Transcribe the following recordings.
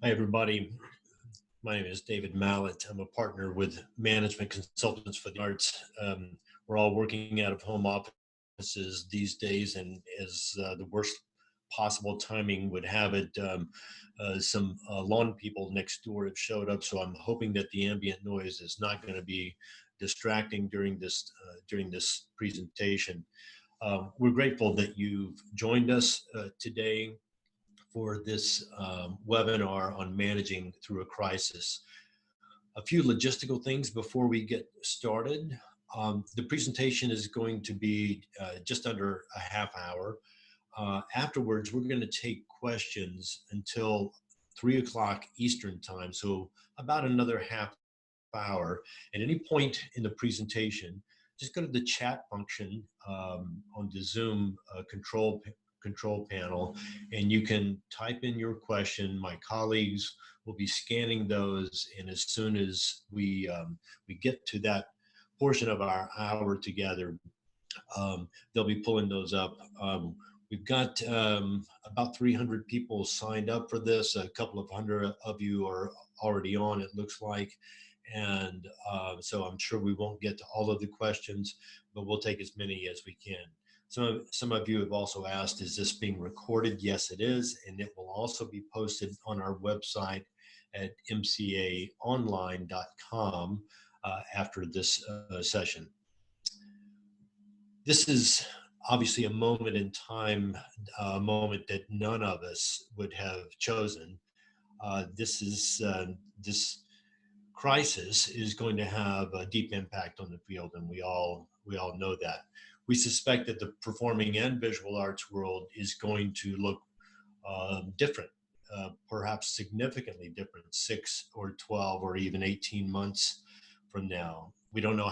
Hi, everybody. My name is David Mallette. I'm a partner with Management Consultants for the Arts. We're all working out of home offices these days, and as the worst possible timing would have it, some lawn people next door have showed up. So I'm hoping that the ambient noise is not going to be distracting during this presentation. We're grateful that you've joined us today for this webinar on managing through a crisis. A few logistical things before we get started. The presentation is going to be just under a half hour. Afterwards, we're going to take questions until 3 o'clock Eastern time, so about another half hour. At any point in the presentation, just go to the chat function on the Zoom control panel, and you can type in your question. My colleagues will be scanning those, and as soon as we get to that portion of our hour together, they'll be pulling those up. We've got about 300 people signed up for this. A couple of hundred of you are already on, it looks like. And so I'm sure we won't get to all of the questions, but we'll take as many as we can. Some of you have also asked, is this being recorded? Yes, it is. And it will also be posted on our website at mcaonline.com after this session. This is obviously a moment in time, a moment that none of us would have chosen. This crisis is going to have a deep impact on the field, and we all know that. We suspect that the performing and visual arts world is going to look different, perhaps significantly different, 6 or 12 or even 18 months from now. We don't know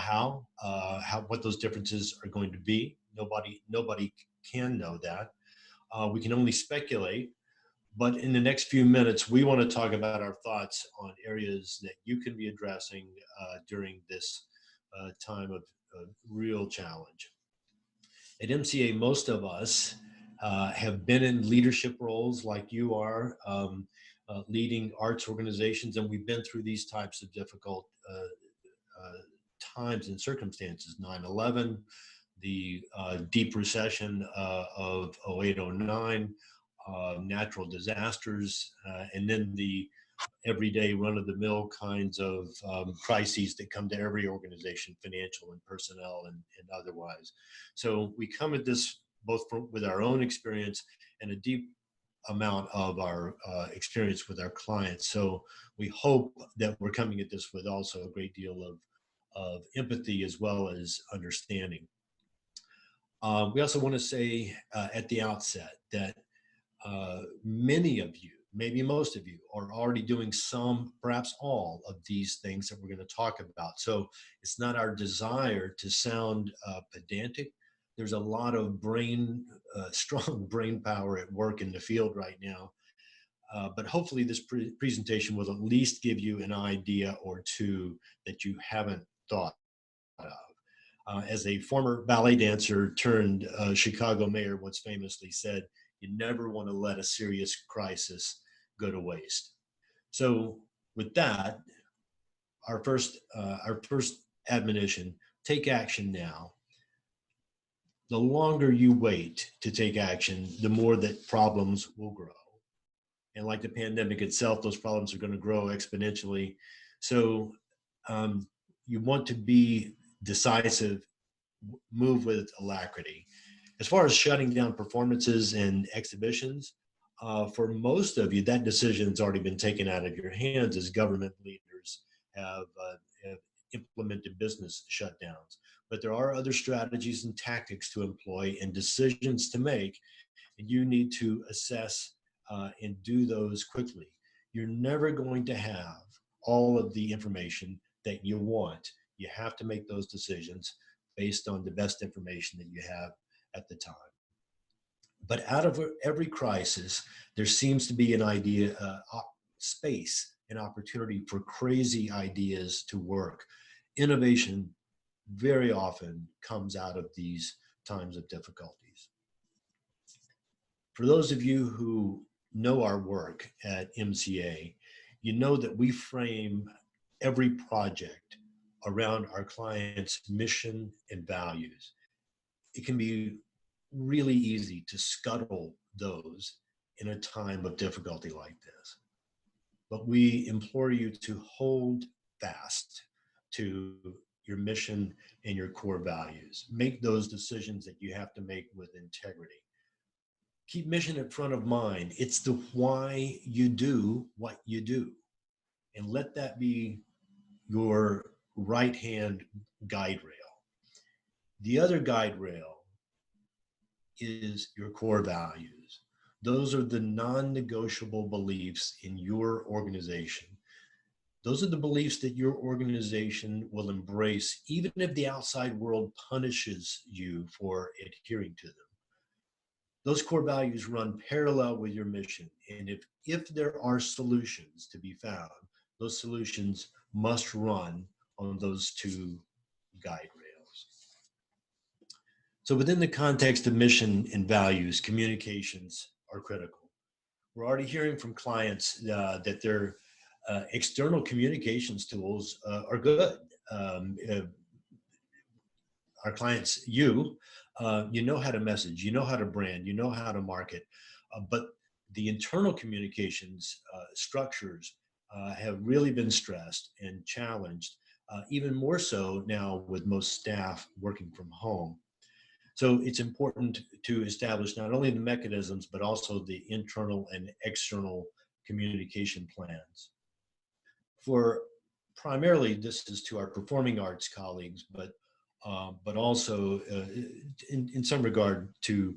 what those differences are going to be. Nobody can know that. We can only speculate. But in the next few minutes, we want to talk about our thoughts on areas that you can be addressing during this time of real challenge. At MCA, most of us have been in leadership roles like you are, leading arts organizations, and we've been through these types of difficult times and circumstances. 9/11, the deep recession of 08/09, natural disasters, and then the everyday run-of-the-mill kinds of crises that come to every organization, financial and personnel and otherwise. So we come at this both with our own experience and a deep amount of our experience with our clients. So we hope that we're coming at this with also a great deal of empathy as well as understanding. We also want to say at the outset that many of you, maybe most of you, are already doing some, perhaps all of these things that we're going to talk about. So it's not our desire to sound pedantic. There's a lot of strong brain power at work in the field right now. But hopefully this presentation will at least give you an idea or two that you haven't thought of. As a former ballet dancer turned Chicago mayor once famously said, you never want to let a serious crisis go to waste. So with that, our first admonition, take action now. The longer you wait to take action, the more that problems will grow. And like the pandemic itself, those problems are going to grow exponentially. So you want to be decisive, move with alacrity. As far as shutting down performances and exhibitions, for most of you, that decision's already been taken out of your hands as government leaders have implemented business shutdowns. But there are other strategies and tactics to employ and decisions to make, and you need to assess and do those quickly. You're never going to have all of the information that you want. You have to make those decisions based on the best information that you have at the time. But out of every crisis, there seems to be an idea, space, an opportunity for crazy ideas to work. Innovation very often comes out of these times of difficulties. For those of you who know our work at MCA, you know that we frame every project around our client's mission and values. It can be really easy to scuttle those in a time of difficulty like this. But we implore you to hold fast to your mission and your core values. Make those decisions that you have to make with integrity. Keep mission in front of mind. It's the why you do what you do. And let that be your right hand guide rail. The other guide rail is your core values. Those are the non negotiable beliefs in your organization. Those are the beliefs that your organization will embrace, even if the outside world punishes you for adhering to them. Those core values run parallel with your mission. And if there are solutions to be found, those solutions must run on those two guide rails. So within the context of mission and values, communications are critical. We're already hearing from clients that their external communications tools are good. Our clients, you know how to message, you know how to brand, you know how to market, but the internal communications structures have really been stressed and challenged, even more so now with most staff working from home. So it's important to establish not only the mechanisms, but also the internal and external communication plans. For primarily, this is to our performing arts colleagues, but also in some regard to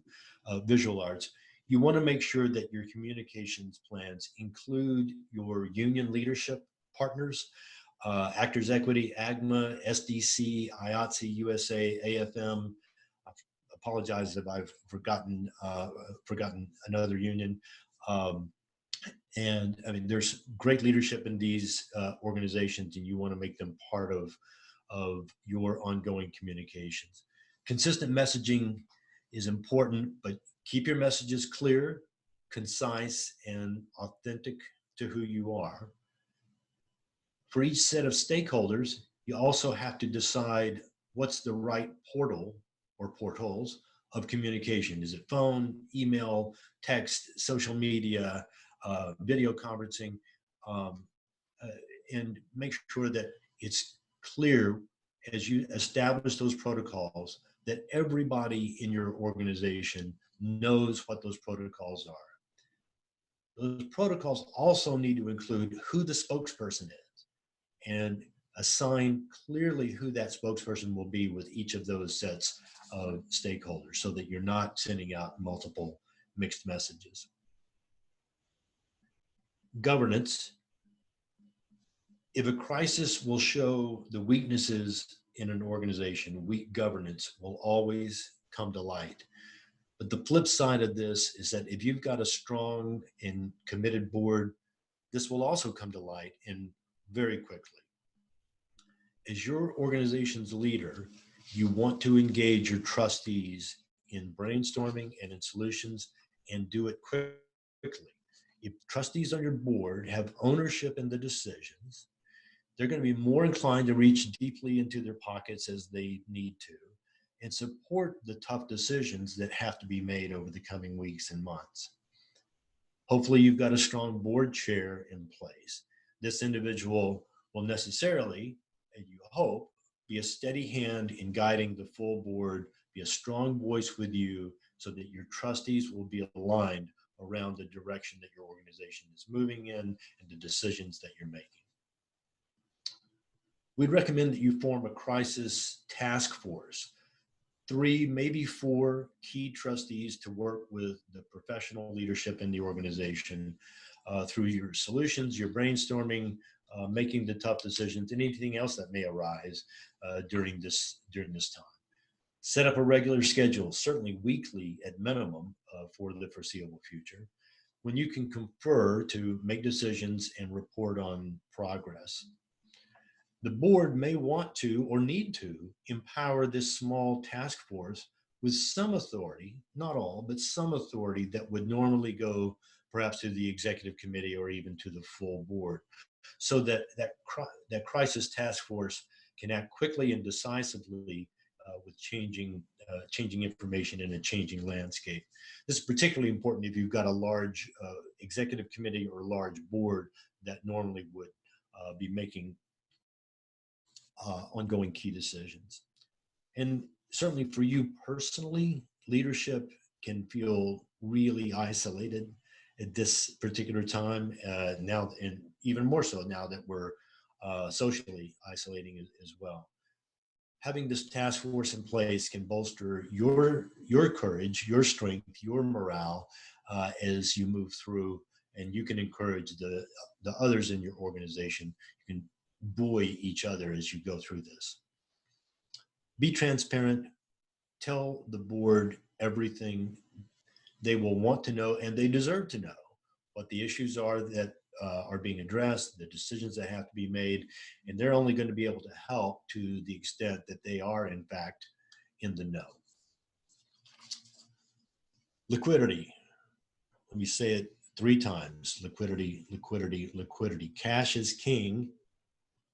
visual arts. You want to make sure that your communications plans include your union leadership partners, Actors Equity, AGMA, SDC, IATSE, USA, AFM. Apologize if I've forgotten another union. And I mean, there's great leadership in these organizations, and you want to make them part of your ongoing communications. Consistent messaging is important, but keep your messages clear, concise, and authentic to who you are. For each set of stakeholders, you also have to decide what's the right portal or portals of communication. Is it phone, email, text, social media, video conferencing, and make sure that it's clear as you establish those protocols that everybody in your organization knows what those protocols are. Those protocols also need to include who the spokesperson is and assign clearly who that spokesperson will be with each of those sets of stakeholders so that you're not sending out multiple mixed messages. Governance. If a crisis will show the weaknesses in an organization, weak governance will always come to light. But the flip side of this is that if you've got a strong and committed board, this will also come to light and very quickly. As your organization's leader, you want to engage your trustees in brainstorming and in solutions and do it quickly. If trustees on your board have ownership in the decisions, they're going to be more inclined to reach deeply into their pockets as they need to and support the tough decisions that have to be made over the coming weeks and months. Hopefully, you've got a strong board chair in place. This individual will necessarily, and you hope, be a steady hand in guiding the full board, be a strong voice with you so that your trustees will be aligned around the direction that your organization is moving in and the decisions that you're making. We'd recommend that you form a crisis task force, 3, maybe 4 key trustees to work with the professional leadership in the organization through your solutions, your brainstorming, making the tough decisions, and anything else that may arise during this time. Set up a regular schedule, certainly weekly at minimum for the foreseeable future, when you can confer to make decisions and report on progress. The board may want to or need to empower this small task force with some authority, not all, but some authority that would normally go perhaps to the executive committee or even to the full board, so that that crisis task force can act quickly and decisively with changing information in a changing landscape. This is particularly important if you've got a large executive committee or large board that normally would be making ongoing key decisions. And certainly for you personally, leadership can feel really isolated at this particular time now, and even more so now that we're socially isolating as well. Having this task force in place can bolster your courage, your strength, your morale as you move through, and you can encourage the others in your organization. You can buoy each other as you go through this. Be transparent. Tell the board everything they will want to know, and they deserve to know what the issues are that are being addressed, the decisions that have to be made, and they're only going to be able to help to the extent that they are, in fact, in the know. Liquidity. Let me say it 3 times. Liquidity, liquidity, liquidity. Cash is king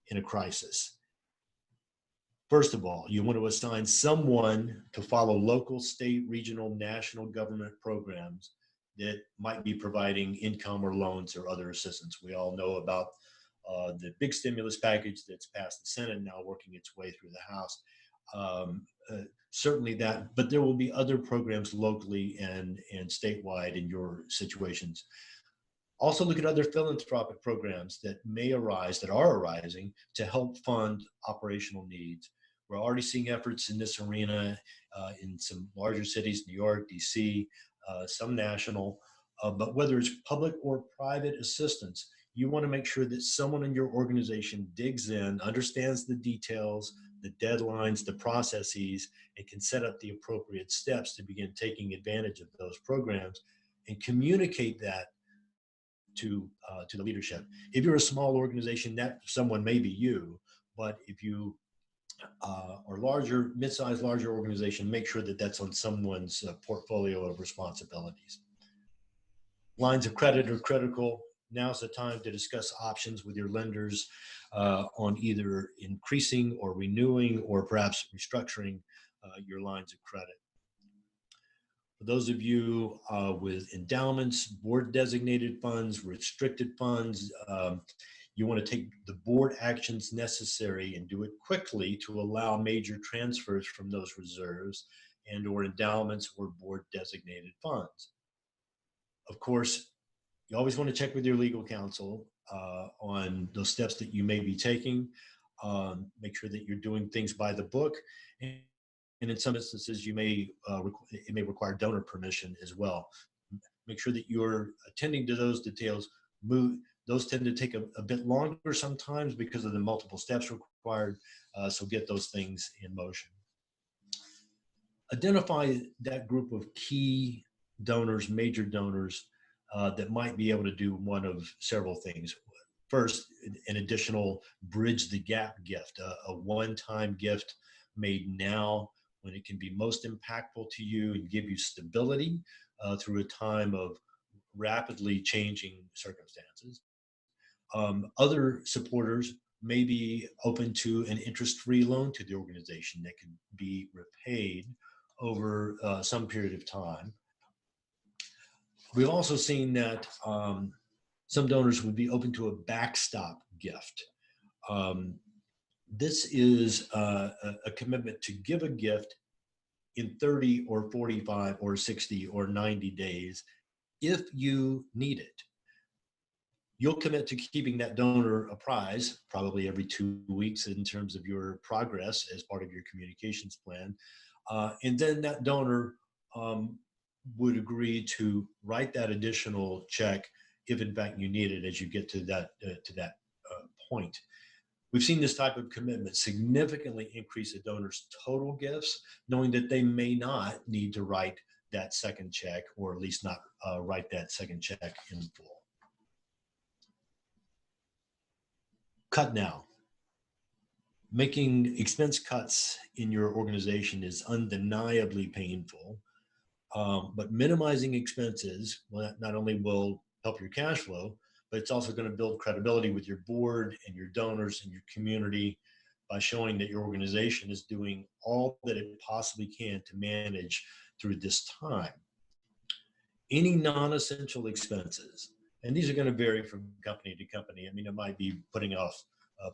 in a crisis. First of all, you want to assign someone to follow local, state, regional, national government programs that might be providing income or loans or other assistance. We all know about the big stimulus package that's passed the Senate, now working its way through the House. Certainly that, but there will be other programs locally and statewide in your situations. Also look at other philanthropic programs that may arise, that are arising, to help fund operational needs. We're already seeing efforts in this arena in some larger cities, New York, DC, some national, but whether it's public or private assistance, you want to make sure that someone in your organization digs in, understands the details, the deadlines, the processes, and can set up the appropriate steps to begin taking advantage of those programs and communicate that to the leadership. If you're a small organization, that someone may be you, but if you or larger, mid-sized, larger organization, make sure that that's on someone's portfolio of responsibilities. Lines of credit are critical. Now's the time to discuss options with your lenders on either increasing or renewing or perhaps restructuring your lines of credit. For those of you with endowments, board designated funds, restricted funds, you want to take the board actions necessary and do it quickly to allow major transfers from those reserves and or endowments or board designated funds. Of course, you always want to check with your legal counsel on those steps that you may be taking. Make sure that you're doing things by the book. And in some instances, it may require donor permission as well. Make sure that you're attending to those details. Those tend to take a bit longer sometimes because of the multiple steps required, so get those things in motion. Identify that group of key donors, major donors, that might be able to do one of several things. First, an additional bridge the gap gift, a one-time gift made now when it can be most impactful to you and give you stability through a time of rapidly changing circumstances. Other supporters may be open to an interest-free loan to the organization that can be repaid over some period of time. We've also seen that some donors would be open to a backstop gift. This is a commitment to give a gift in 30 or 45 or 60 or 90 days if you need it. You'll commit to keeping that donor apprised probably every 2 weeks in terms of your progress as part of your communications plan. And then that donor would agree to write that additional check if in fact you need it as you get to that point. We've seen this type of commitment significantly increase a donor's total gifts, knowing that they may not need to write that second check, or at least not write that second check in full. Cut now. Making expense cuts in your organization is undeniably painful, but minimizing expenses not only will help your cash flow, but it's also going to build credibility with your board and your donors and your community by showing that your organization is doing all that it possibly can to manage through this time. Any non-essential expenses, and these are going to vary from company to company. I mean, it might be putting off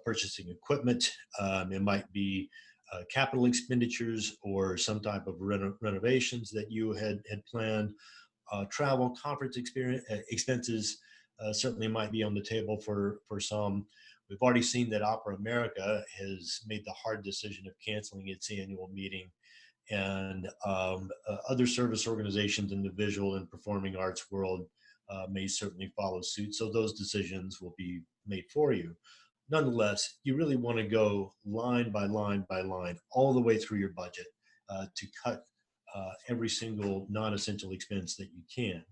purchasing equipment. It might be capital expenditures or some type of renovations that you had planned. Travel, conference expenses certainly might be on the table for some. We've already seen that Opera America has made the hard decision of canceling its annual meeting, and other service organizations in the visual and performing arts world may certainly follow suit. So those decisions will be made for you. Nonetheless, you really want to go line by line by line all the way through your budget to cut every single non-essential expense that you can.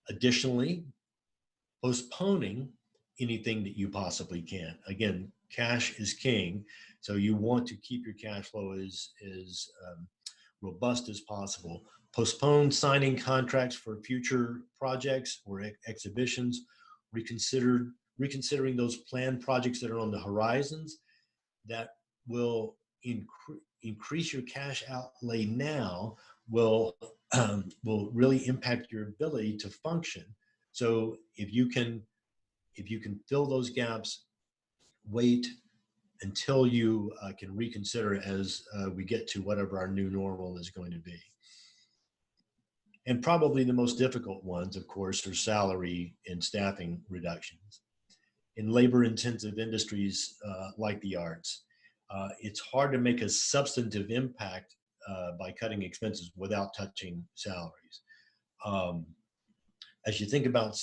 Additionally, postponing anything that you possibly can. Again, cash is king, so you want to keep your cash flow as robust as possible. Postpone signing contracts for future projects or exhibitions. Reconsidering those planned projects that are on the horizons that will increase your cash outlay now will really impact your ability to function. So if you can fill those gaps, wait until you can reconsider as we get to whatever our new normal is going to be. And probably the most difficult ones, of course, are salary and staffing reductions. In labor-intensive industries like the arts, it's hard to make a substantive impact by cutting expenses without touching salaries. As you think about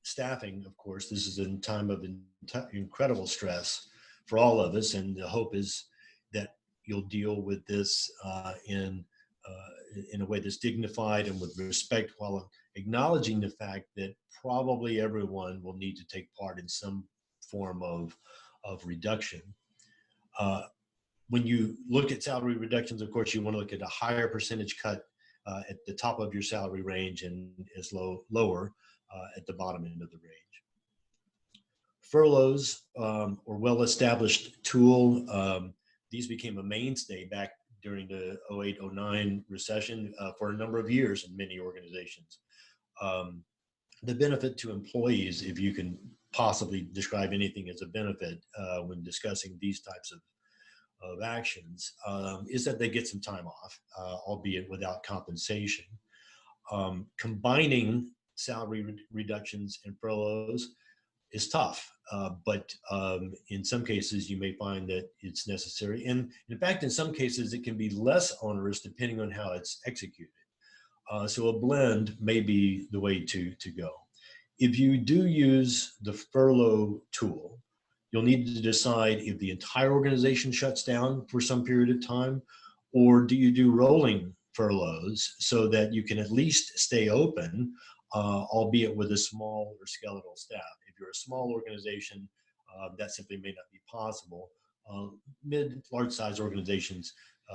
staffing, of course, this is a time of incredible stress for all of us, and the hope is that you'll deal with this in a way that's dignified and with respect, while acknowledging the fact that probably everyone will need to take part in some form of reduction. When you look at salary reductions, of course, you want to look at a higher percentage cut at the top of your salary range and as lower at the bottom end of the range. Furloughs or well-established tool. These became a mainstay back during the 08-09 recession for a number of years in many organizations. The benefit to employees, if you can possibly describe anything as a benefit when discussing these types of actions, is that they get some time off, albeit without compensation. Combining salary reductions and furloughs is tough, but in some cases you may find that it's necessary. And in fact, in some cases it can be less onerous depending on how it's executed. So a blend may be the way to go. If you do use the furlough tool, you'll need to decide if the entire organization shuts down for some period of time, or do you do rolling furloughs so that you can at least stay open, albeit with a small or skeletal staff. If you're a small organization, that simply may not be possible. Large size organizations,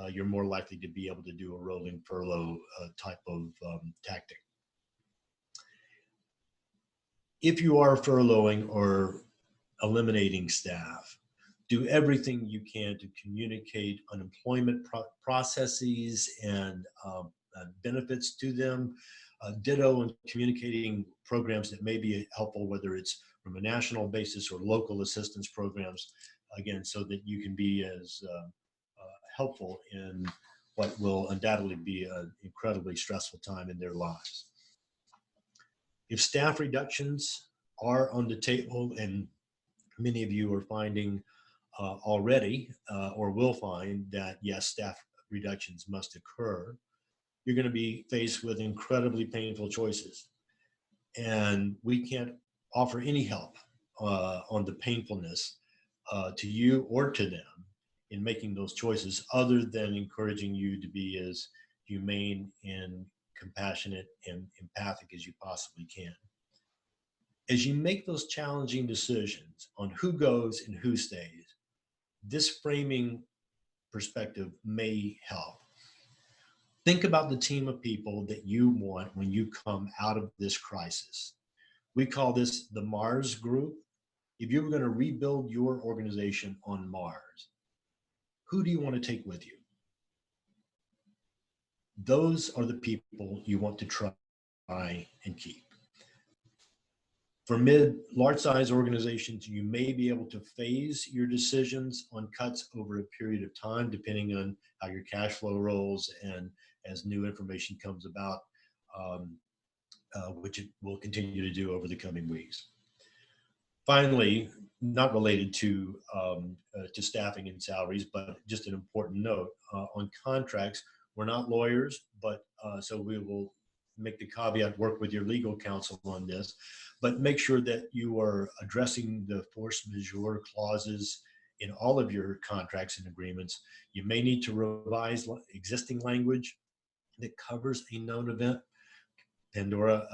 you're more likely to be able to do a rolling furlough type of tactic. If you are furloughing or eliminating staff, do everything you can to communicate unemployment processes and benefits to them. Ditto in communicating programs that may be helpful, whether it's from a national basis or local assistance programs, again, so that you can be as helpful in what will undoubtedly be an incredibly stressful time in their lives. If staff reductions are on the table, and many of you are finding already or will find that, yes, staff reductions must occur, you're going to be faced with incredibly painful choices. And we can't offer any help on the painfulness to you or to them in making those choices, other than encouraging you to be as humane and compassionate and empathic as you possibly can. As you make those challenging decisions on who goes and who stays, this framing perspective may help. Think about the team of people that you want when you come out of this crisis. We call this the Mars group. If you were going to rebuild your organization on Mars, who do you want to take with you? Those are the people you want to try and keep. For large size organizations, you may be able to phase your decisions on cuts over a period of time, depending on how your cash flow rolls and as new information comes about, which it will continue to do over the coming weeks. Finally, not related to staffing and salaries, but just an important note on contracts. We're not lawyers, but so we will make the caveat, work with your legal counsel on this, but make sure that you are addressing the force majeure clauses in all of your contracts and agreements. You may need to revise existing language that covers a known event. Pandora,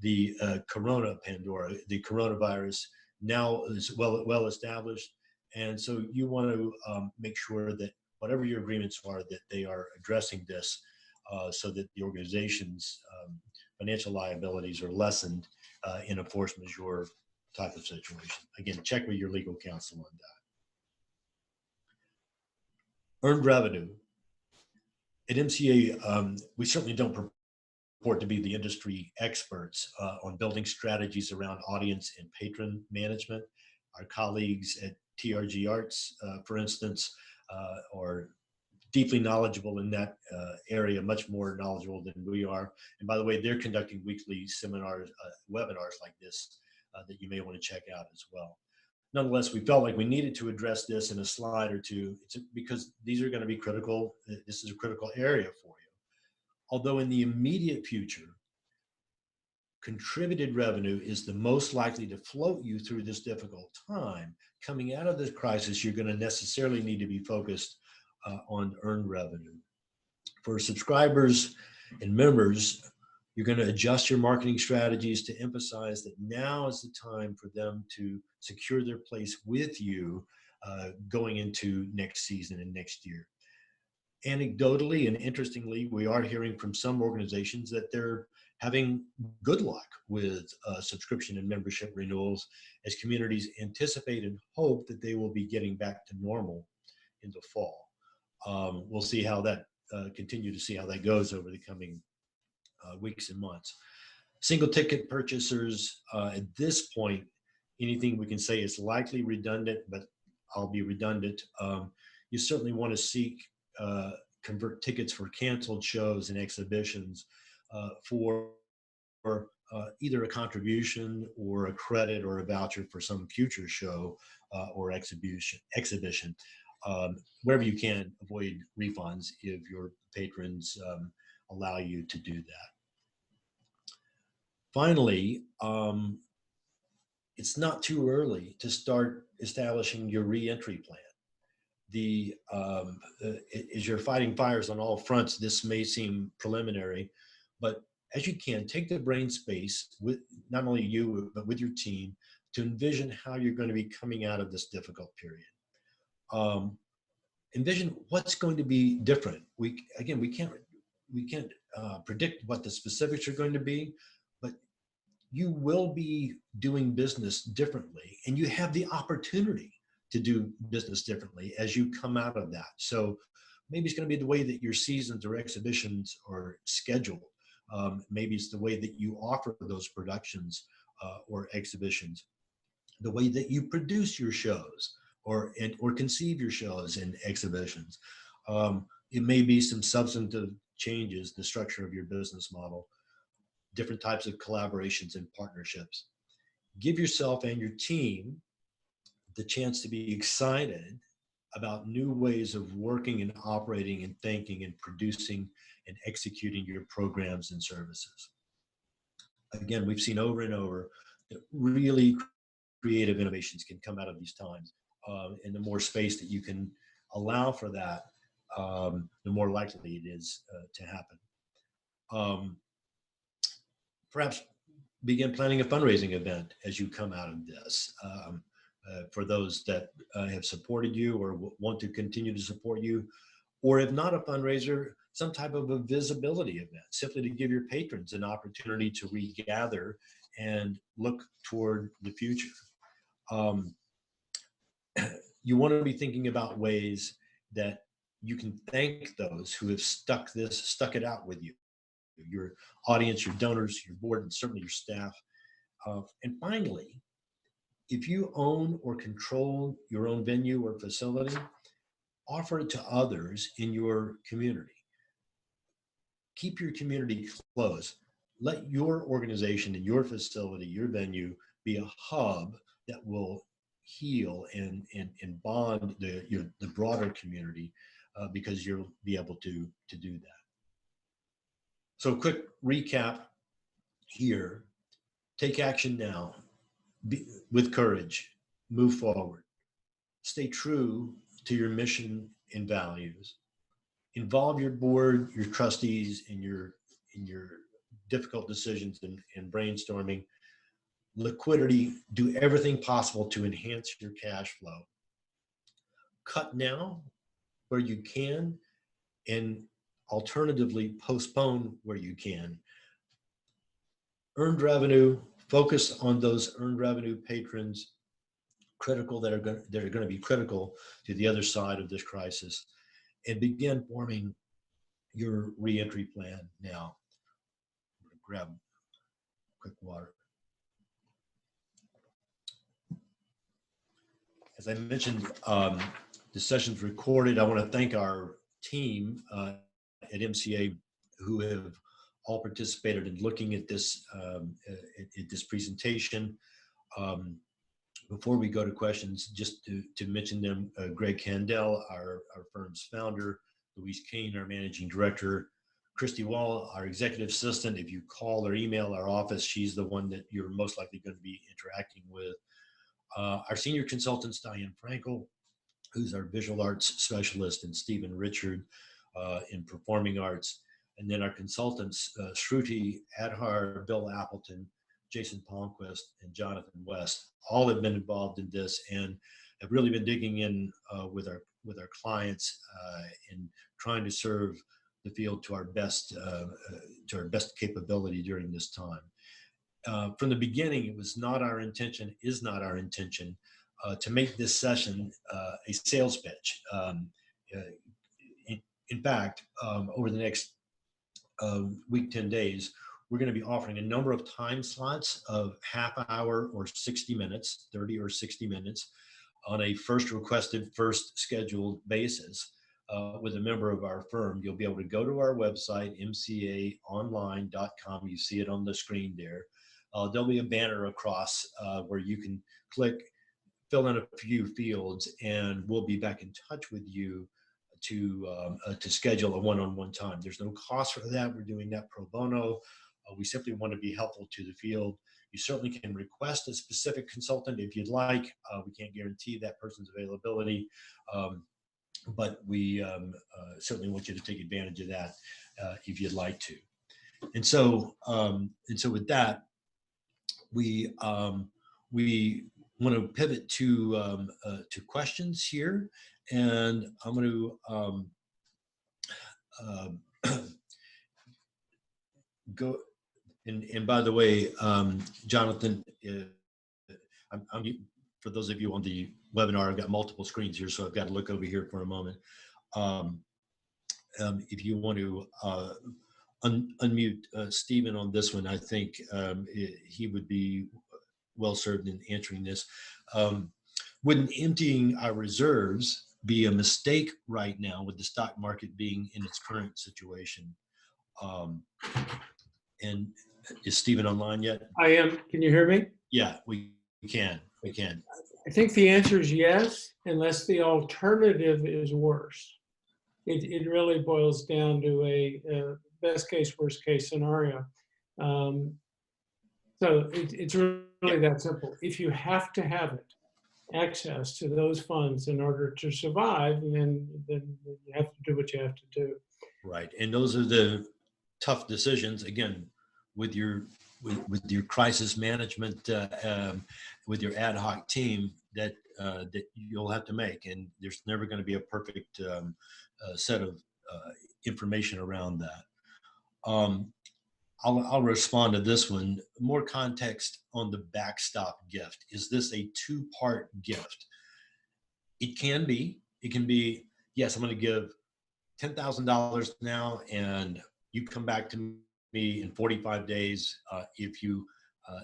the the coronavirus now is well established, and so you want to make sure that whatever your agreements are, that they are addressing this, so that the organization's financial liabilities are lessened in a force majeure type of situation. Again, check with your legal counsel on that. Earned revenue. At MCA, we certainly don't purport to be the industry experts on building strategies around audience and patron management. Our colleagues at TRG Arts, for instance, are deeply knowledgeable in that area, much more knowledgeable than we are. And by the way, they're conducting weekly seminars, webinars like this that you may want to check out as well. Nonetheless, we felt like we needed to address this in a slide or two because these are going to be critical. This is a critical area for you. Although in the immediate future, contributed revenue is the most likely to float you through this difficult time. Coming out of this crisis, you're going to necessarily need to be focused on earned revenue. For subscribers and members, you're going to adjust your marketing strategies to emphasize that now is the time for them to secure their place with you going into next season and next year. Anecdotally and interestingly, we are hearing from some organizations that they're having good luck with subscription and membership renewals as communities anticipate and hope that they will be getting back to normal in the fall. We'll see how that, continue to see how that goes over the coming weeks and months. Single ticket purchasers, at this point, anything we can say is likely redundant, but I'll be redundant. You certainly want to seek convert tickets for canceled shows and exhibitions for either a contribution or a credit or a voucher for some future show or exhibition. Wherever you can, avoid refunds if your patrons allow you to do that. Finally, it's not too early to start establishing your reentry plan. As you're fighting fires on all fronts, this may seem preliminary, but as you can, take the brain space with not only you, but with your team to envision how you're going to be coming out of this difficult period. Envision what's going to be different. We can't predict what the specifics are going to be, but you will be doing business differently, and you have the opportunity to do business differently as you come out of that. So maybe it's going to be the way that your seasons or exhibitions are scheduled. Maybe it's the way that you offer those productions or exhibitions, the way that you produce your shows or conceive your shows and exhibitions. It may be some substantive changes, the structure of your business model, different types of collaborations and partnerships. Give yourself and your team the chance to be excited about new ways of working and operating and thinking and producing and executing your programs and services. Again, we've seen over and over that really creative innovations can come out of these times. And the more space that you can allow for that, the more likely it is to happen. Perhaps begin planning a fundraising event as you come out of this. For those that have supported you or want to continue to support you, or if not a fundraiser, some type of a visibility event, simply to give your patrons an opportunity to regather and look toward the future. You want to be thinking about ways that you can thank those who have stuck it out with you, your audience, your donors, your board, and certainly your staff. And finally, if you own or control your own venue or facility, offer it to others in your community. Keep your community close. Let your organization and your facility, your venue, be a hub that will heal and bond the broader community, because you'll be able to do that. So quick recap here. Take action now. With courage, move forward. Stay true to your mission and values. Involve your board, your trustees in your difficult decisions and brainstorming. Liquidity, do everything possible to enhance your cash flow. Cut now where you can, and alternatively postpone where you can. Earned revenue, focus on those earned revenue patrons critical that are going to be critical to the other side of this crisis, and begin forming your reentry plan now. I'm gonna grab quick water. As I mentioned, the session's recorded. I want to thank our team at MCA who have all participated in looking at this presentation. Before we go to questions, just to mention them, Greg Candell, our firm's founder, Louise Kane, our managing director, Christy Wall, our executive assistant. If you call or email our office, she's the one that you're most likely going to be interacting with. Our senior consultants, Diane Frankel, who's our visual arts specialist, and Stephen Richard in performing arts. And then our consultants, Shruti Adhar, Bill Appleton, Jason Palmquist, and Jonathan West, all have been involved in this and have really been digging in with our clients and trying to serve the field to our best capability during this time. From the beginning, it was not our intention, is not our intention, to make this session a sales pitch. In fact, over the next week, 10 days, we're going to be offering a number of time slots of half hour or 60 minutes, 30 or 60 minutes, on a first requested, first scheduled basis with a member of our firm. You'll be able to go to our website, mcaonline.com. You see it on the screen there. There'll be a banner across where you can click, fill in a few fields, and we'll be back in touch with you to schedule a one-on-one time. There's no cost for that. We're doing that pro bono. We simply want to be helpful to the field. You certainly can request a specific consultant if you'd like. We can't guarantee that person's availability, but we certainly want you to take advantage of that if you'd like to. And so with that, we want to pivot to questions here, and I'm going to go. And by the way, Jonathan, for those of you on the webinar, I've got multiple screens here, so I've got to look over here for a moment. If you want to unmute Stephen on this one, I think he would be well served in answering this. Wouldn't emptying our reserves be a mistake right now with the stock market being in its current situation? And is Stephen online yet? I am. Can you hear me? Yeah, we can. We can. I think the answer is yes, unless the alternative is worse. It really boils down to a best case, worst case scenario. So it's really that simple. If you have to have it, access to those funds in order to survive, then you have to do what you have to do. Right, and those are the tough decisions. Again, with your crisis management, with your ad hoc team that you'll have to make, and there's never going to be a perfect set of information around that. I'll respond to this one. More context on the backstop gift. Is this a two-part gift? It can be. It can be, yes, I'm going to give $10,000 now, and you come back to me in 45 days. If you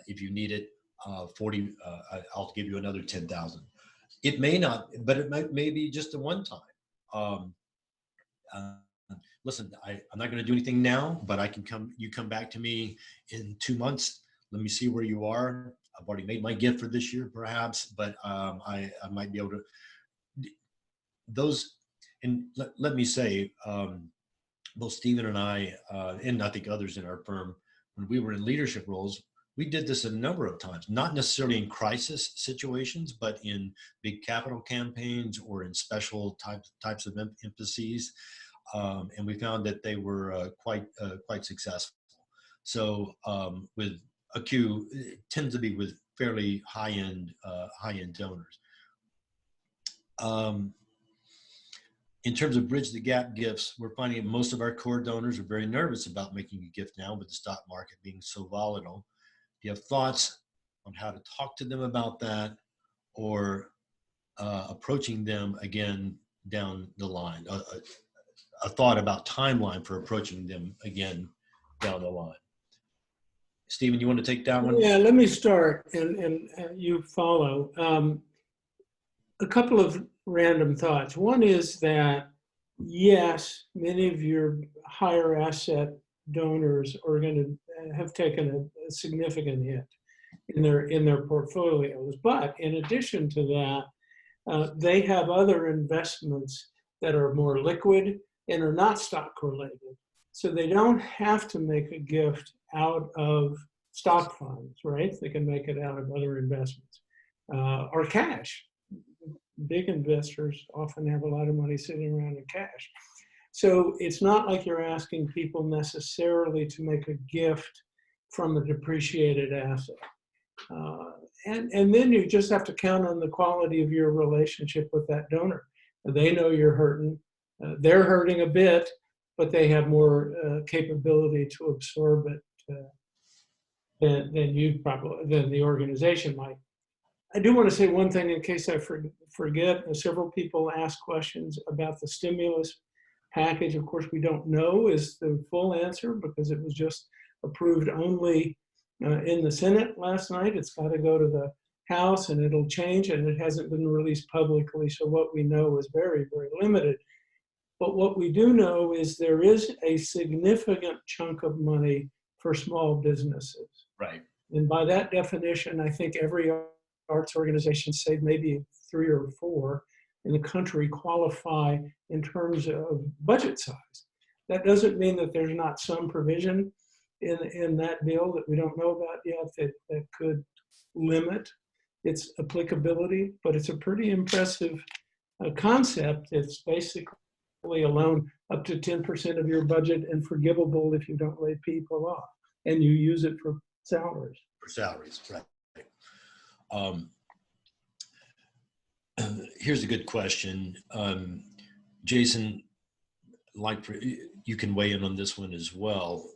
need it, I'll give you another 10,000. It may not, but it may be just a one time. Listen, I'm not going to do anything now, but you come back to me in 2 months. Let me see where you are. I've already made my gift for this year, perhaps, but I might be able to. Those, and let me say, both Stephen and I think others in our firm, when we were in leadership roles, we did this a number of times, not necessarily in crisis situations, but in big capital campaigns or in special types of emphases. And we found that they were quite successful. So with a Q, it tends to be with fairly high-end donors. In terms of bridge the gap gifts, we're finding most of our core donors are very nervous about making a gift now with the stock market being so volatile. Do you have thoughts on how to talk to them about that, or approaching them again down the line? A thought about timeline for approaching them again down the line. Stephen, you want to take that one? Yeah, let me start and you follow. A couple of random thoughts. One is that, yes, many of your higher asset donors are going to have taken a significant hit in their portfolios. But in addition to that, they have other investments that are more liquid and are not stock related. So they don't have to make a gift out of stock funds, right? They can make it out of other investments or cash. Big investors often have a lot of money sitting around in cash. So it's not like you're asking people necessarily to make a gift from a depreciated asset. And then you just have to count on the quality of your relationship with that donor. They know you're hurting. They're hurting a bit, but they have more capability to absorb it than the organization might. I do want to say one thing in case I forget. Several people asked questions about the stimulus package. Of course, we don't know is the full answer because it was just approved only in the Senate last night. It's got to go to the House and it'll change, and it hasn't been released publicly. So what we know is very, very limited. But what we do know is there is a significant chunk of money for small businesses. Right. And by that definition, I think every arts organization, say maybe 3 or 4 in the country, qualify in terms of budget size. That doesn't mean that there's not some provision in that bill that we don't know about yet that could limit its applicability, but it's a pretty impressive concept. It's basically a loan up to 10% of your budget and forgivable if you don't lay people off and you use it for salaries. For salaries, right. Here's a good question. Jason, you can weigh in on this one as well.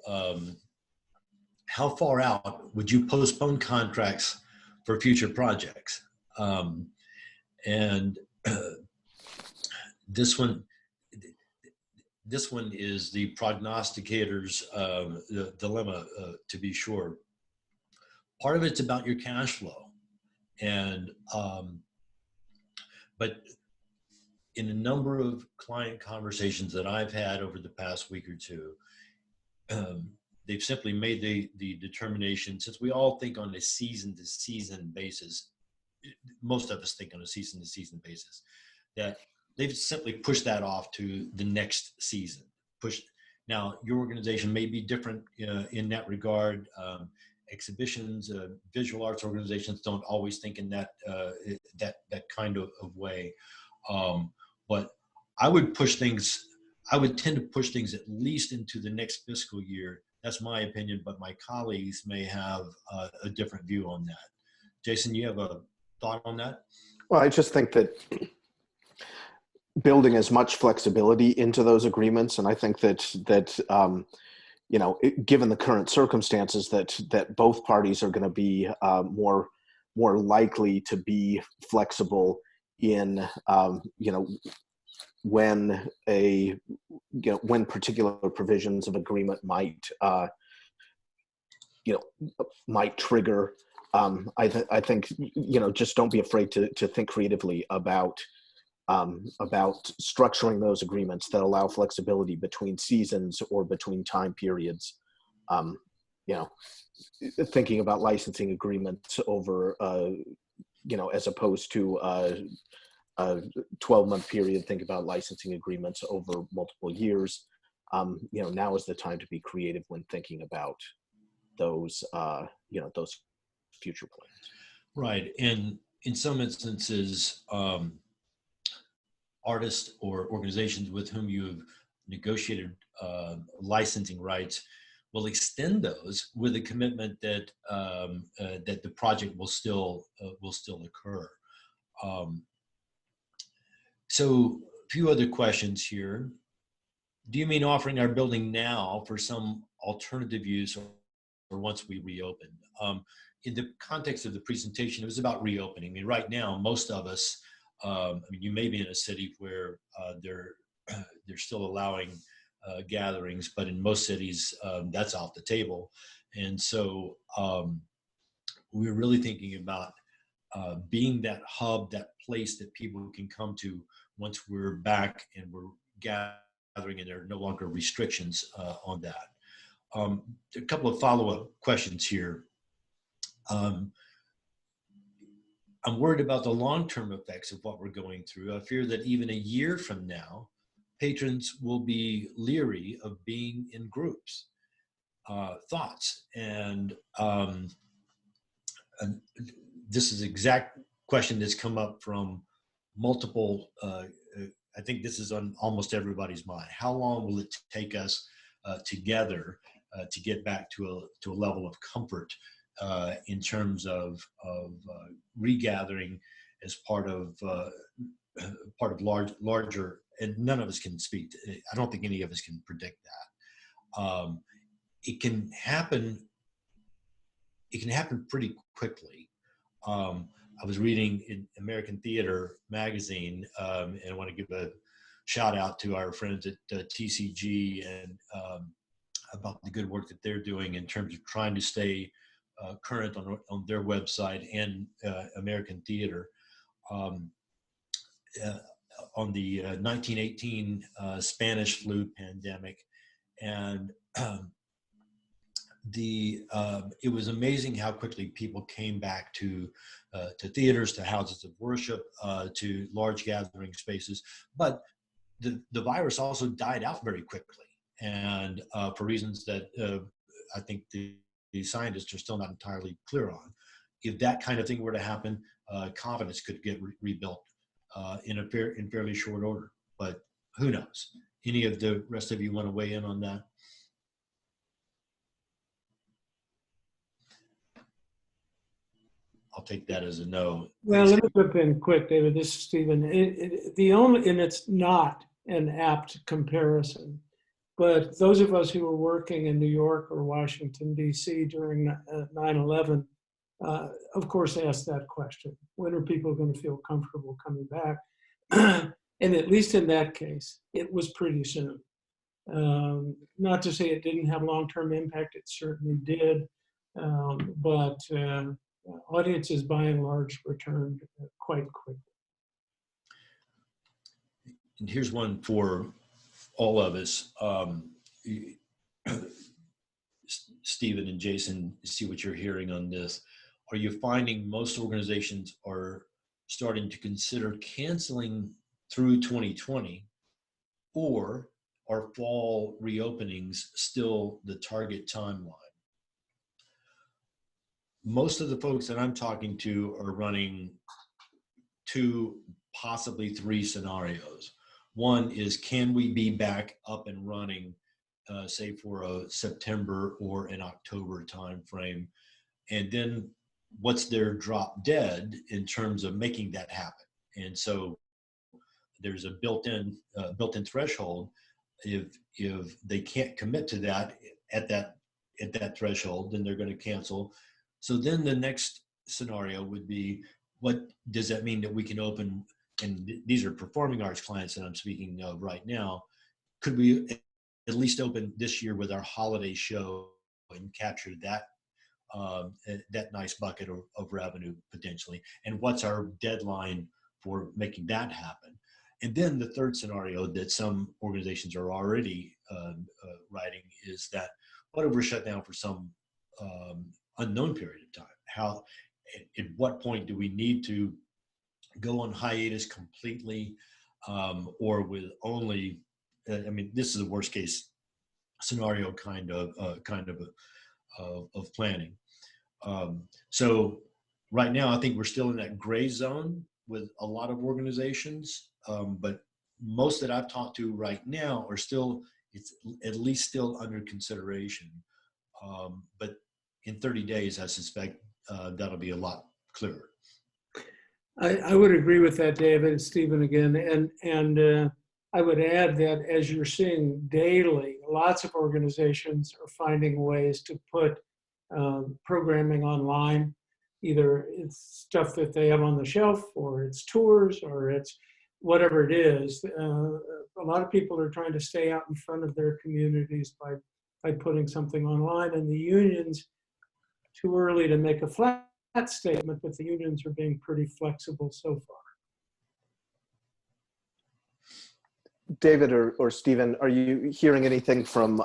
How far out would you postpone contracts for future projects? And this one is the prognosticator's the dilemma, to be sure. Part of it's about your cash flow, and but in a number of client conversations that I've had over the past week or two, they've simply made the determination, since we all think on a season-to-season basis, most of us think on a season-to-season basis, that they've simply pushed that off to the next season. Now, your organization may be different in that regard. Exhibitions, visual arts organizations don't always think in that kind of way. But I would tend to push things at least into the next fiscal year. That's my opinion, but my colleagues may have a different view on that. Jason, you have a thought on that? Well, I just think that building as much flexibility into those agreements. And I think that given the current circumstances, that both parties are going to be more likely to be flexible in when when particular provisions of agreement might trigger. I think just don't be afraid to think creatively about structuring those agreements that allow flexibility between seasons or between time periods. Thinking about licensing agreements over as opposed to a 12-month period, think about licensing agreements over multiple years. Now is the time to be creative when thinking about those those future plans. Right, and in some instances, artists or organizations with whom you have negotiated licensing rights will extend those with a commitment that that the project will still occur. So a few other questions here. Do you mean offering our building now for some alternative use or once we reopen? In the context of the presentation, it was about reopening. I mean, right now, most of us, you may be in a city where they're still allowing gatherings, but in most cities, that's off the table. And so we're really thinking about being that hub, that place that people can come to once we're back and we're gathering and there are no longer restrictions on that. A couple of follow-up questions here. I'm worried about the long-term effects of what we're going through. I fear that even a year from now, patrons will be leery of being in groups. Thoughts? And this is the exact question that's come up from multiple, I think this is on almost everybody's mind. How long will it take us together to get back to a level of comfort in terms of regathering as part of larger, and none of us can speak. I don't think any of us can predict that. It can happen pretty quickly. I was reading in American Theater magazine, and I want to give a shout out to our friends at TCG and about the good work that they're doing in terms of trying to stay current on their website and American Theater on the 1918 Spanish flu pandemic. And it was amazing how quickly people came back to theaters, to houses of worship, to large gathering spaces. But the virus also died out very quickly, and for reasons that I think the scientists are still not entirely clear on. If that kind of thing were to happen, confidence could get rebuilt in fairly short order. But who knows? Any of the rest of you want to weigh in on that? I'll take that as a no. Well, let me jump in quick, David. This is Stephen. And it's not an apt comparison, but those of us who were working in New York or Washington, D.C. during 9/11, of course, asked that question. When are people going to feel comfortable coming back? And at least in that case, it was pretty soon. Not to say it didn't have long-term impact, it certainly did, but audiences by and large returned quite quickly. And here's one for all of us. Stephen and Jason, see what you're hearing on this. Are you finding most organizations are starting to consider canceling through 2020, or are fall reopenings still the target timeline? Most of the folks that I'm talking to are running 2, possibly 3 scenarios. One is, can we be back up and running, say for a September or an October timeframe? And then what's their drop dead in terms of making that happen? And so there's a built-in threshold. If they can't commit to that at that threshold, then they're going to cancel. So then the next scenario would be, what does that mean that we can open? And these are performing arts clients that I'm speaking of right now. Could we at least open this year with our holiday show and capture that nice bucket of revenue potentially? And what's our deadline for making that happen? And then the third scenario that some organizations are already writing is that, what if we're shut down for some unknown period of time? At what point do we need to go on hiatus completely, or with only? I mean, this is a worst case scenario kind of planning. So right now, I think we're still in that gray zone with a lot of organizations, but most that I've talked to right now are still, it's at least still under consideration. But in 30 days, I suspect that'll be a lot clearer. I would agree with that, David. Stephen again, and I would add that as you're seeing daily, lots of organizations are finding ways to put programming online. Either it's stuff that they have on the shelf, or it's tours, or it's whatever it is. A lot of people are trying to stay out in front of their communities by putting something online, and the unions, too early to make a flat statement, but the unions are being pretty flexible so far. David or Stephen, are you hearing anything from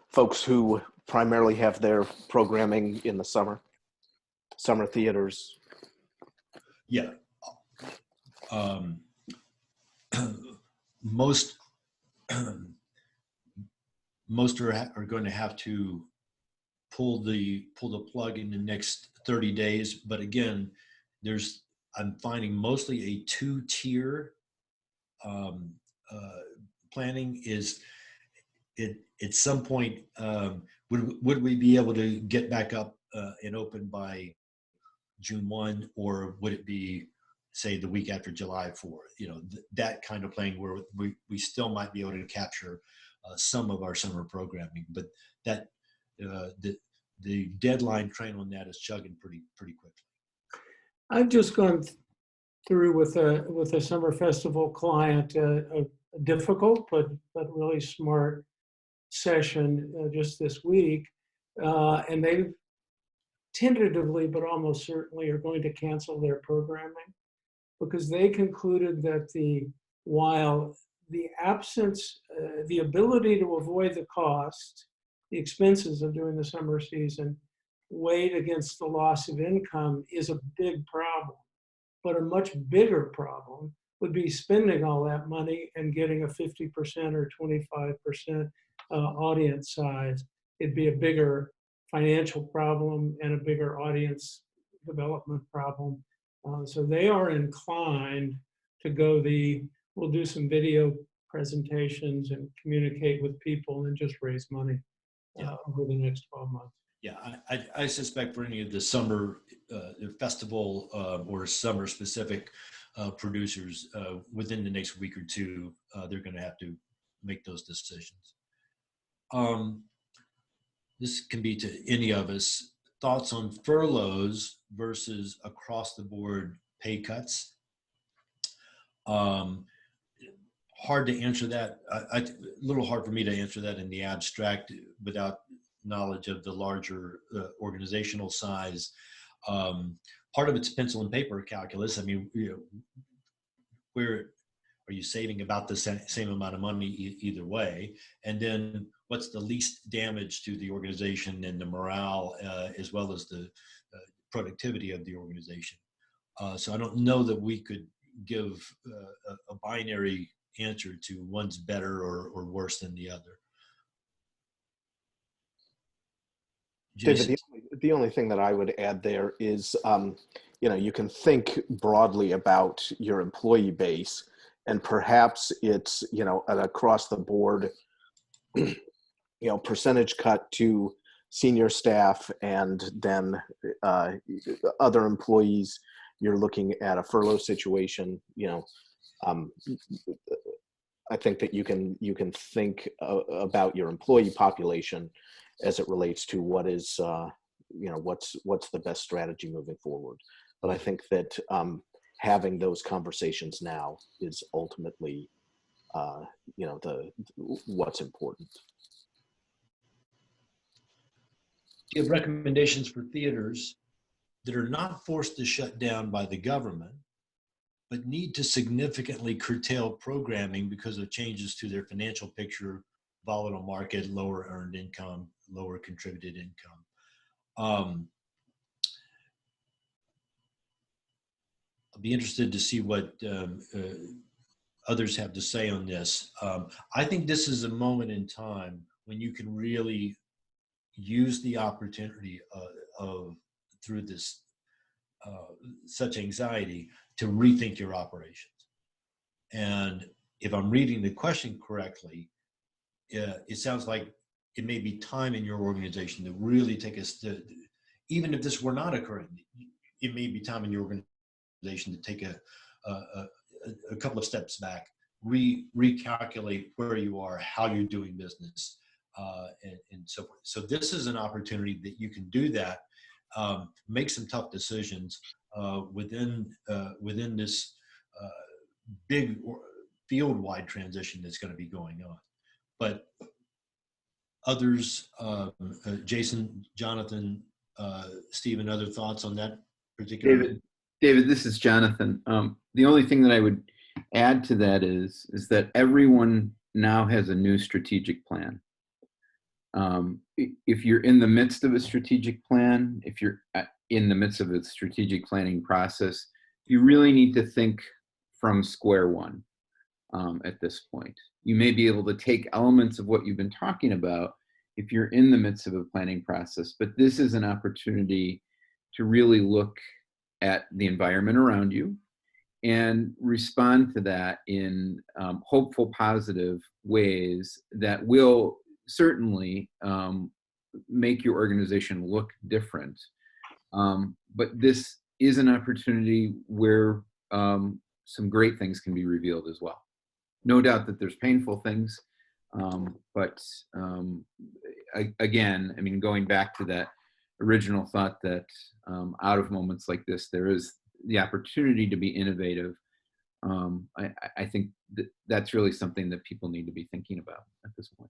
folks who primarily have their programming in the summer theaters? Yeah. Most are going to have to pull the plug in the next 30 days. But again, I'm finding mostly a 2-tier planning. Is it at some point, would we be able to get back up and open by June 1, or would it be, say, the week after July 4th? That kind of planning where we still might be able to capture some of our summer programming, but that the deadline train on that is chugging pretty quickly. I've just gone through with a summer festival client, a difficult but really smart session just this week, and they tentatively but almost certainly are going to cancel their programming, because they concluded that while the absence, the ability to avoid the cost, the expenses of doing the summer season weighed against the loss of income is a big problem. But a much bigger problem would be spending all that money and getting a 50% or 25% audience size. It'd be a bigger financial problem and a bigger audience development problem. So they are inclined to go we'll do some video presentations and communicate with people and just raise money over the next 12 months. Yeah, I suspect for any of the summer festival or summer specific producers, within the next week or two, they're going to have to make those decisions. This can be to any of us. Thoughts on furloughs versus across the board pay cuts? Hard to answer that. A little hard for me to answer that in the abstract without knowledge of the larger organizational size. Part of it's pencil and paper calculus. I mean, where are you saving about the same amount of money either way? And then what's the least damage to the organization and the morale, as well as the productivity of the organization? So I don't know that we could give a binary answer to one's better or worse than the other. David, the only thing that I would add there is, you can think broadly about your employee base, and perhaps it's, an across the board, percentage cut to senior staff, and then other employees, you're looking at a furlough situation, I think that you can think about your employee population as it relates to what is what's the best strategy moving forward. But I think that having those conversations now is ultimately what's important. Do you have recommendations for theaters that are not forced to shut down by the government, but need to significantly curtail programming because of changes to their financial picture, volatile market, lower earned income, lower contributed income? I'll be interested to see what others have to say on this. I think this is a moment in time when you can really use the opportunity of through this such anxiety to rethink your operations. And if I'm reading the question correctly, it sounds like it may be time in your organization to really take us to, even if this were not occurring, it may be time in your organization to take a couple of steps back, recalculate where you are, how you're doing business, and so forth. So this is an opportunity that you can do that, make some tough decisions within this big field-wide transition that's going to be going on. But others, Jason, Jonathan, Stephen, other thoughts on that particular? David, this is Jonathan. The only thing that I would add to that is that everyone now has a new strategic plan. If you're in the midst of a strategic plan, if you're in the midst of a strategic planning process, you really need to think from square one at this point. You may be able to take elements of what you've been talking about if you're in the midst of a planning process, but this is an opportunity to really look at the environment around you and respond to that in hopeful, positive ways that will certainly make your organization look different. But this is an opportunity where some great things can be revealed as well. No doubt that there's painful things, but again, I mean, going back to that original thought that out of moments like this, there is the opportunity to be innovative. I think that's really something that people need to be thinking about at this point.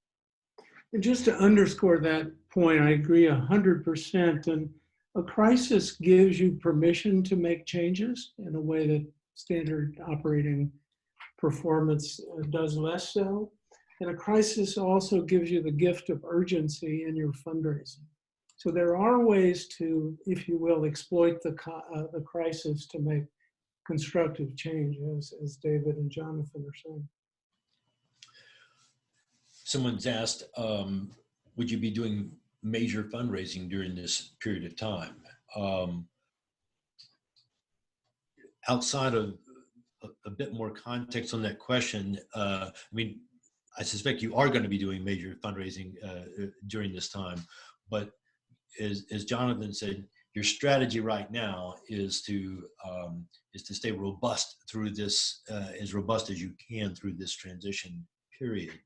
And just to underscore that point, I agree 100%. And a crisis gives you permission to make changes in a way that standard operating performance does less so. And a crisis also gives you the gift of urgency in your fundraising. So there are ways to, if you will, exploit the crisis to make constructive change, as David and Jonathan are saying. Someone's asked, would you be doing major fundraising during this period of time? Outside of a bit more context on that question, I mean, I suspect you are going to be doing major fundraising during this time, but as Jonathan said, your strategy right now is to stay robust through this, as robust as you can through this transition period.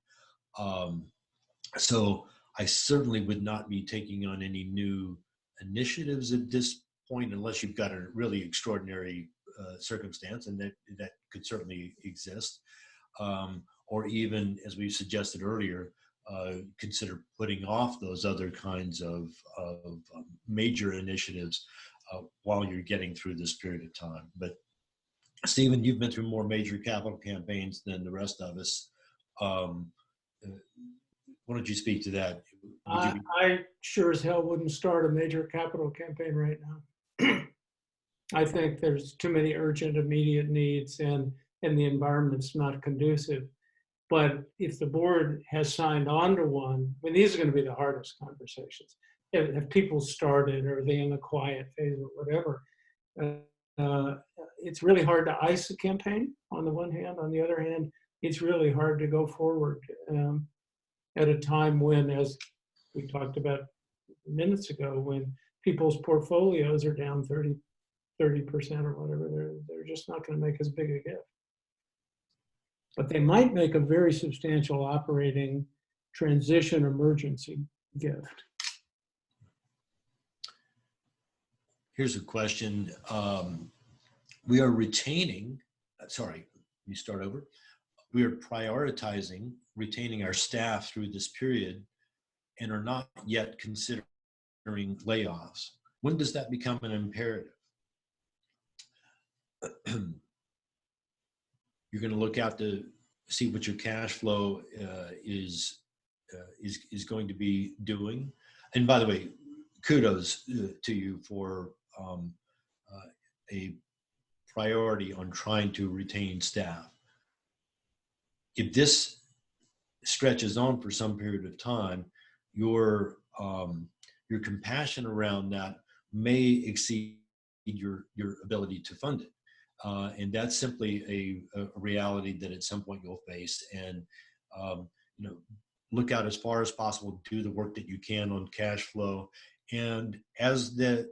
So I certainly would not be taking on any new initiatives at this point unless you've got a really extraordinary circumstance, and that could certainly exist. Or even, as we suggested earlier, consider putting off those other kinds of major initiatives while you're getting through this period of time. But Stephen, you've been through more major capital campaigns than the rest of us. Why don't you speak to that? I sure as hell wouldn't start a major capital campaign right now. I think there's too many urgent, immediate needs, and the environment's not conducive. But if the board has signed on to one, I mean, these are going to be the hardest conversations. If people started, or are they in the quiet phase or whatever, it's really hard to ice a campaign on the one hand. On the other hand, it's really hard to go forward at a time when, as we talked about minutes ago, when people's portfolios are down 30% or whatever, they're just not going to make as big a gift. but they might make a very substantial operating transition emergency gift. Here's a question. We are retaining, sorry, you start over. We are prioritizing retaining our staff through this period and are not yet considering layoffs. When does that become an imperative? You're going to look out to see what your cash flow is going to be doing. And by the way, kudos to you for a priority on trying to retain staff. If this stretches on for some period of time, your compassion around that may exceed your ability to fund it. And that's simply a reality that at some point you'll face. And look out as far as possible, do the work that you can on cash flow. And as that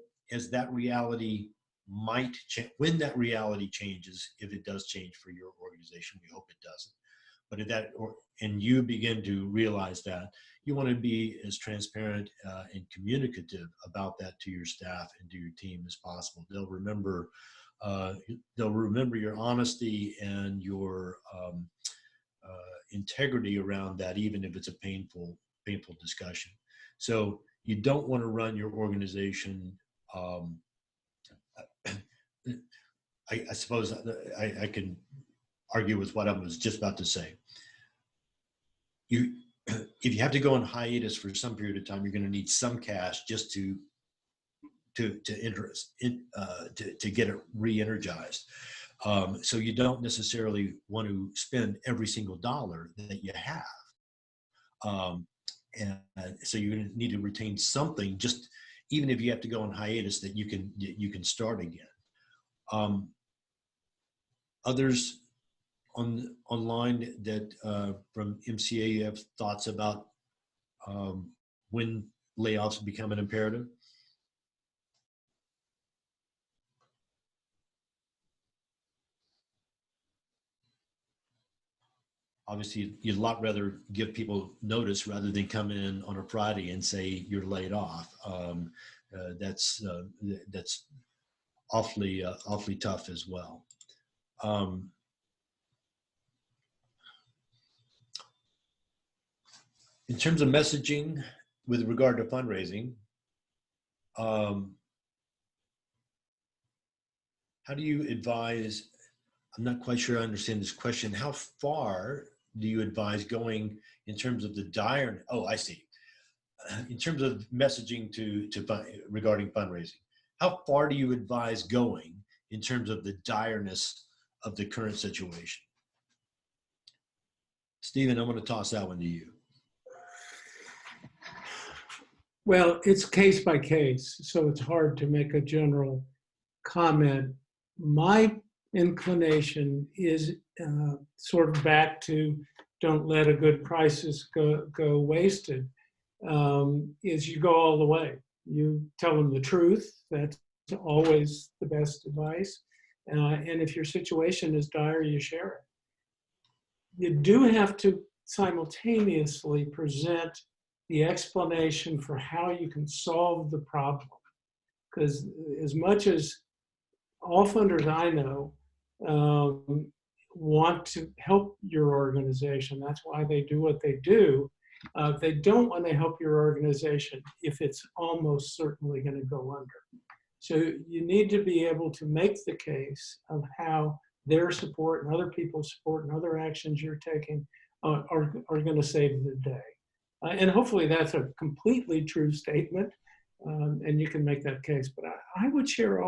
reality might change, when that reality changes, if it does change for your organization, we hope it doesn't. But and you begin to realize that, you want to be as transparent and communicative about that to your staff and to your team as possible. They'll remember your honesty and your integrity around that, even if it's a painful discussion. So you don't want to run your organization. I suppose I can argue with what I was just about to say. If you have to go on hiatus for some period of time, you're going to need some cash just to get it re-energized. So you don't necessarily want to spend every single dollar that you have. And so you're going to need to retain something, just even if you have to go on hiatus, that you can start again. Others online that from MCA, you have thoughts about when layoffs become an imperative? Obviously, you'd a lot rather give people notice rather than come in on a Friday and say you're laid off. That's awfully tough as well. In terms of messaging with regard to fundraising, how do you advise? I'm not quite sure I understand this question. How far do you advise going in terms of the dire? Oh, I see. In terms of messaging regarding fundraising, how far do you advise going in terms of the direness of the current situation? Stephen, I'm going to toss that one to you. Well, it's case by case, so it's hard to make a general comment. My inclination is sort of back to don't let a good crisis go wasted, is you go all the way. You tell them the truth. That's always the best advice. And if your situation is dire, you share it. You do have to simultaneously present the explanation for how you can solve the problem. Because as much as all funders I know want to help your organization, that's why they do what they do, they don't want to help your organization if it's almost certainly going to go under. So you need to be able to make the case of how their support and other people's support and other actions you're taking are going to save the day. And hopefully that's a completely true statement, and you can make that case. But I would share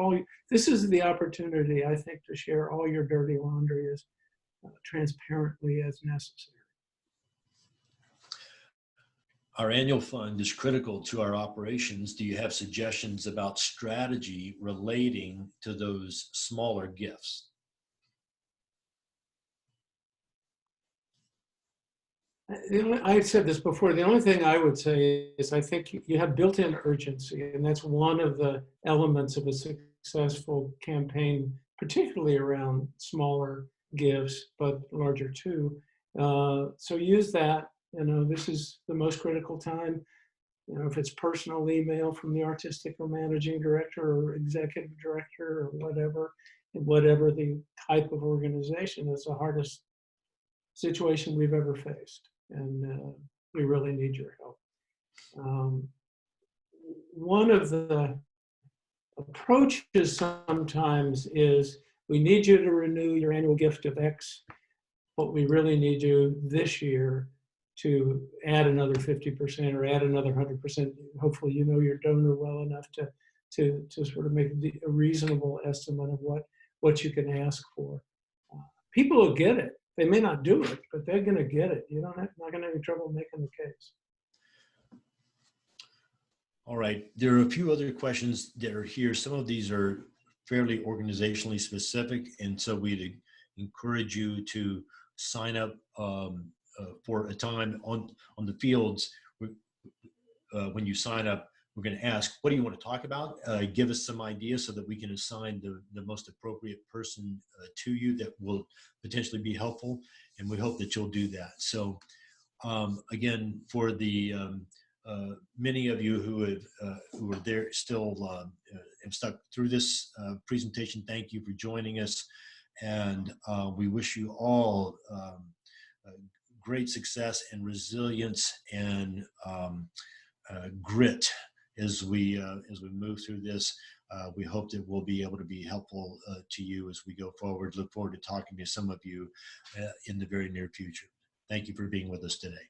this is the opportunity, I think, to share all your dirty laundry as transparently as necessary. Our annual fund is critical to our operations. Do you have suggestions about strategy relating to those smaller gifts? I've said this before. The only thing I would say is I think you have built-in urgency, and that's one of the elements of a successful campaign, particularly around smaller gives, but larger too. So use that. This is the most critical time. If it's personal email from the artistic or managing director or executive director or whatever the type of organization, it's the hardest situation we've ever faced. And we really need your help. One of the approaches sometimes is, we need you to renew your annual gift of X, but we really need you this year to add another 50% or add another 100%. Hopefully you know your donor well enough to sort of make a reasonable estimate of what you can ask for. People will get it. They may not do it, but they're going to get it. You're not going to have any trouble making the case. All right. There are a few other questions that are here. Some of these are fairly organizationally specific, and so we'd encourage you to sign up for a time on the fields. When you sign up, we're going to ask, what do you want to talk about? Give us some ideas so that we can assign the most appropriate person to you that will potentially be helpful, and we hope that you'll do that. So again, for the many of you who are there still have stuck through this presentation, thank you for joining us, and we wish you all great success and resilience and grit as we move through this. We hope that we'll be able to be helpful to you as we go forward. Look forward to talking to some of you in the very near future. Thank you for being with us today.